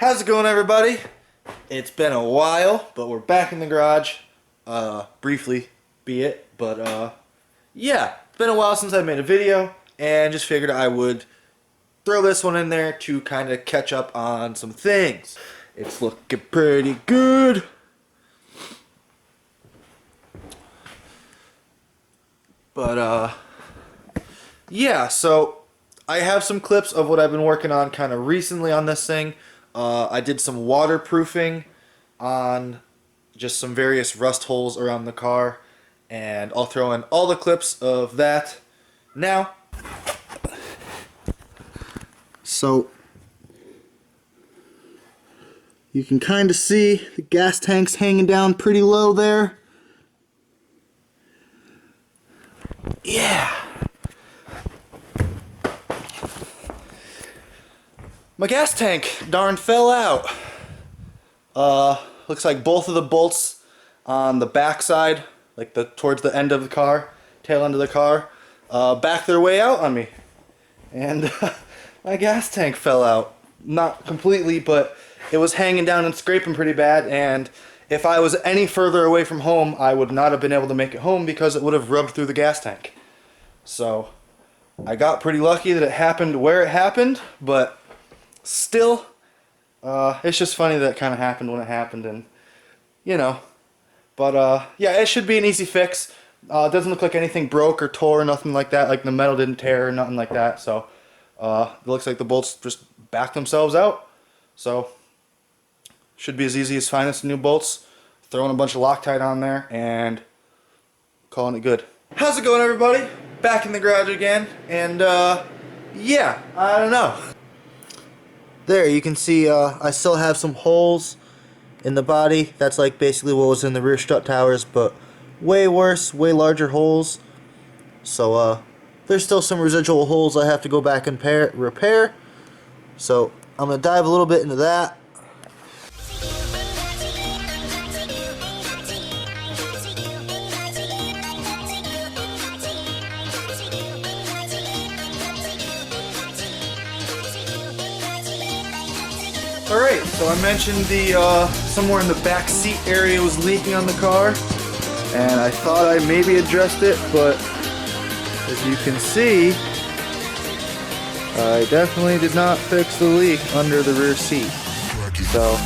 How's it going, everybody? It's been a while, but we're back in the garage. Briefly, be it. But, yeah. It's been a while since I made a video, and just figured I would throw this one in there to kind of catch up on some things. It's looking pretty good. But, yeah, so I have some clips of what I've been working on kind of recently on this thing. I did some waterproofing on just some various rust holes around the car, and I'll throw in all the clips of that now. So you can kind of see the gas tank's hanging down pretty low there. Yeah. My gas tank darn fell out. Looks like both of the bolts on the back side, like towards the end of the car, tail end of the car, backed their way out on me. And my gas tank fell out. Not completely, but it was hanging down and scraping pretty bad, and if I was any further away from home, I would not have been able to make it home because it would have rubbed through the gas tank. So I got pretty lucky that it happened where it happened, but still, it's just funny that it kind of happened when it happened, and you know. But yeah, it should be an easy fix. It doesn't look like anything broke or tore or nothing like that, like the metal didn't tear or nothing like that. So it looks like the bolts just back themselves out. So should be as easy as finding some new bolts, throwing a bunch of Loctite on there, and calling it good. How's it going, everybody? Back in the garage again, and yeah, I don't know. There, you can see I still have some holes in the body. That's like basically what was in the rear strut towers, but way worse, way larger holes. So there's still some residual holes I have to go back and repair. So I'm going to dive a little bit into that. Alright, so I mentioned somewhere in the back seat area was leaking on the car, and I thought I maybe addressed it, but as you can see, I definitely did not fix the leak under the rear seat. So,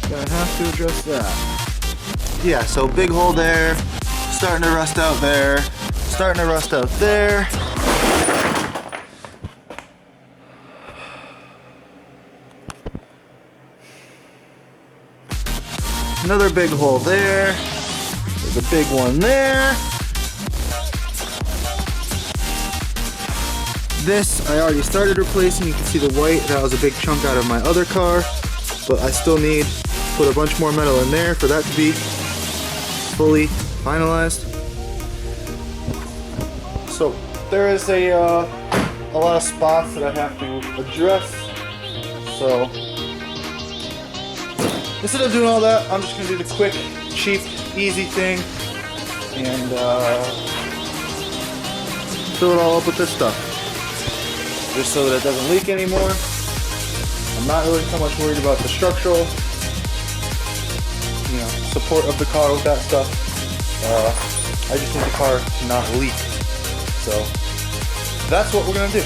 gonna have to address that. Yeah, so big hole there, starting to rust out there, starting to rust out there. Another big hole there. There's a big one there. This I already started replacing. You can see the white. That was a big chunk out of my other car. But I still need to put a bunch more metal in there for that to be fully finalized. So there is a lot of spots that I have to address. So instead of doing all that, I'm just going to do the quick, cheap, easy thing and fill it all up with this stuff. Just so that it doesn't leak anymore. I'm not really so much worried about the structural, support of the car with that stuff. I just need the car to not leak. So that's what we're going to do.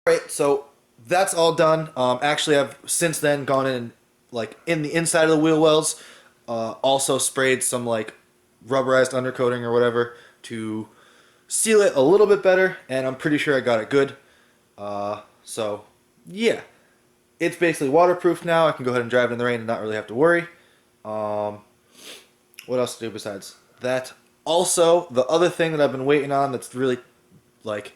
Alright, so that's all done. Actually, I've since then gone in, like, in the inside of the wheel wells, also sprayed some, like, rubberized undercoating or whatever to seal it a little bit better, and I'm pretty sure I got it good. So, yeah. it's basically waterproof now. I can go ahead and drive it in the rain and not really have to worry. What else to do besides that? Also, the other thing that I've been waiting on that's really like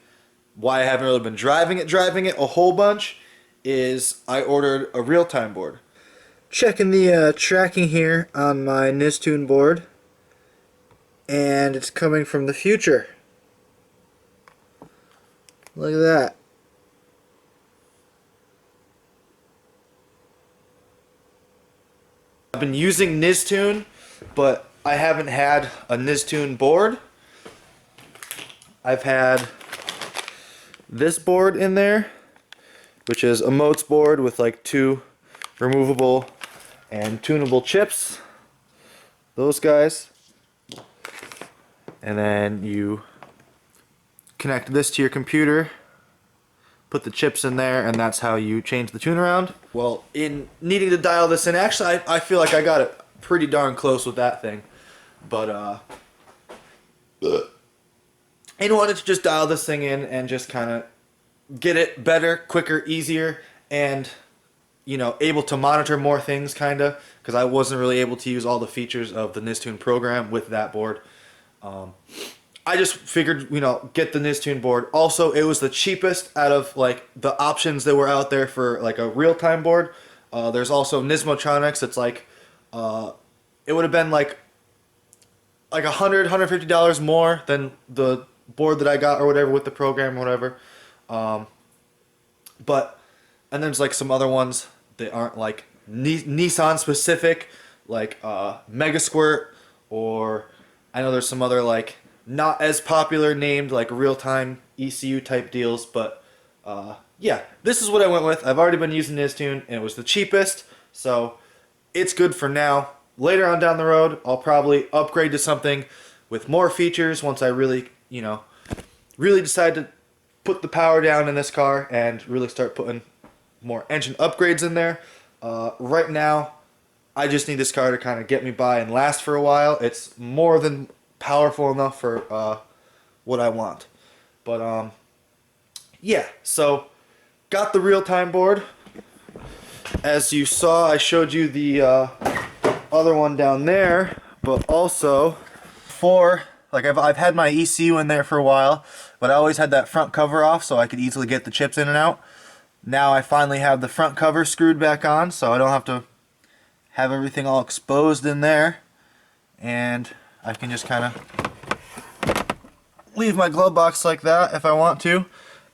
why I haven't really been driving it a whole bunch is I ordered a real-time board. Checking the tracking here on my Nistune board, and it's coming from the future. Look at that. I've been using Nistune, but I haven't had a Nistune board. I've had this board in there, which is a Motes board with like 2 removable and tunable chips. Those guys. And then you connect this to your computer, put the chips in there, and that's how you change the tune around. Well, in needing to dial this in, actually I feel like I got it pretty darn close with that thing. But I wanted to just dial this thing in and just kind of get it better, quicker, easier, and you know, able to monitor more things kind of, because I wasn't really able to use all the features of the Nistune program with that board. I just figured, you know, get the Nistune board. Also, it was the cheapest out of like the options that were out there for like a real-time board. There's also Nismotronics. It's like it would have been like $150 more than the board that I got or whatever with the program or whatever. But and there's like some other ones that aren't like Nissan specific, like Mega Squirt, or I know there's some other like not as popular named like real-time ECU type deals, but yeah, this is what I went with. I've already been using Nistune and it was the cheapest, so it's good for now. Later on down the road, I'll probably upgrade to something with more features once I really, you know, really decide to put the power down in this car and really start putting more engine upgrades in there. Right now, I just need this car to kind of get me by and last for a while. It's more than powerful enough for what I want. But yeah, so got the real-time board. As you saw, I showed you the other one down there, but also for like I've had my ECU in there for a while, but I always had that front cover off so I could easily get the chips in and out. Now I finally have the front cover screwed back on, so I don't have to have everything all exposed in there, and I can just kind of leave my glove box like that if I want to.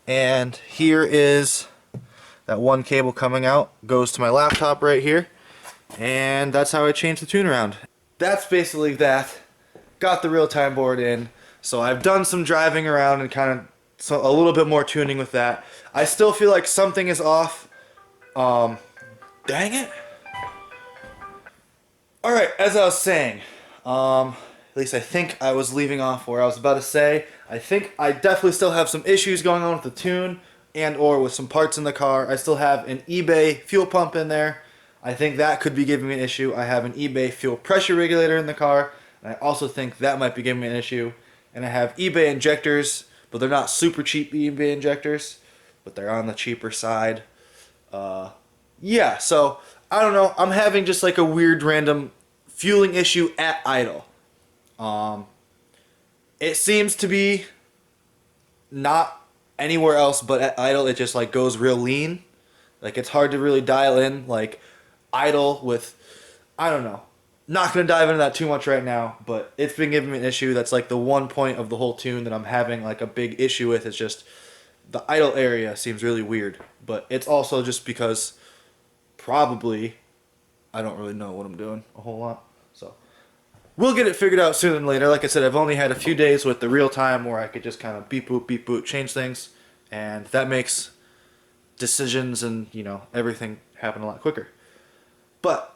And here is that one cable coming out, goes to my laptop right here, and that's how I change the tune around. That's basically that. Got the real-time board in, so I've done some driving around and kind of a little bit more tuning with that. I still feel like something is off. Dang it. Alright, as I was saying, at least I think I was leaving off where I was about to say, I think I definitely still have some issues going on with the tune and or with some parts in the car. I still have an eBay fuel pump in there. I think that could be giving me an issue. I have an eBay fuel pressure regulator in the car, and I also think that might be giving me an issue. And I have eBay injectors, but they're not super cheap eBay injectors, but they're on the cheaper side. Yeah, so I don't know. I'm having just like a weird random fueling issue at idle. It seems to be not anywhere else but at idle. It just like goes real lean. Like it's hard to really dial in like idle with, I don't know. Not going to dive into that too much right now, but it's been giving me an issue. That's like the one point of the whole tune that I'm having like a big issue with. It's just the idle area seems really weird, but it's also just because probably I don't really know what I'm doing a whole lot. So we'll get it figured out sooner than later. Like I said, I've only had a few days with the real time where I could just kind of beep boop, change things, and that makes decisions and, you know, everything happen a lot quicker. But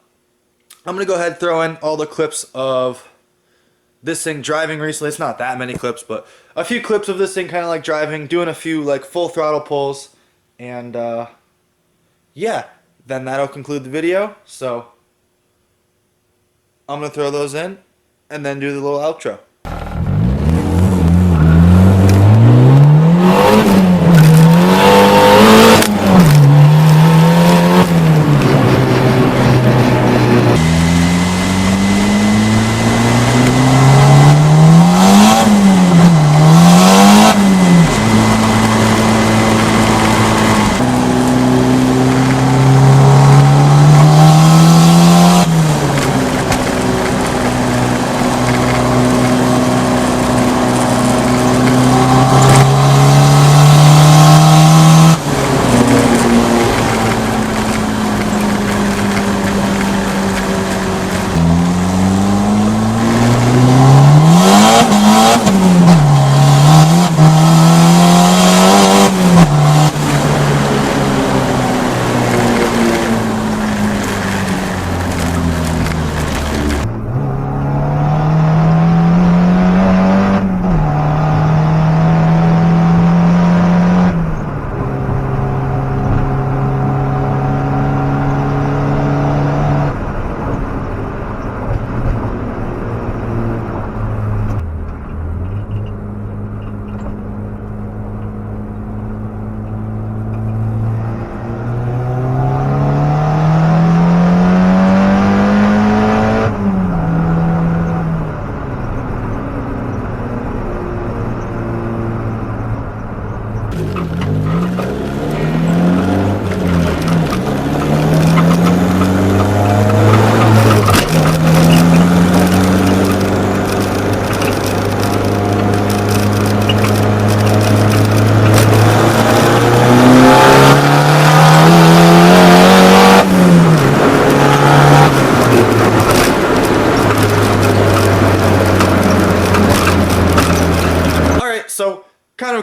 I'm going to go ahead and throw in all the clips of this thing driving recently. It's not that many clips, but a few clips of this thing kind of like driving, doing a few like full throttle pulls, and yeah, then that'll conclude the video. So I'm going to throw those in and then do the little outro.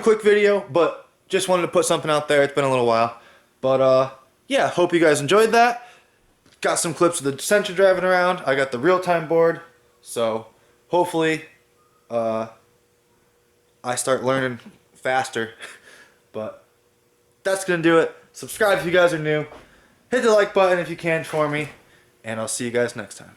quick video, but just wanted to put something out there. It's been a little while. But yeah, hope you guys enjoyed that. Got some clips of the Sentra driving around. I got the real-time board. So hopefully I start learning faster. But that's going to do it. Subscribe if you guys are new. Hit the like button if you can for me. And I'll see you guys next time.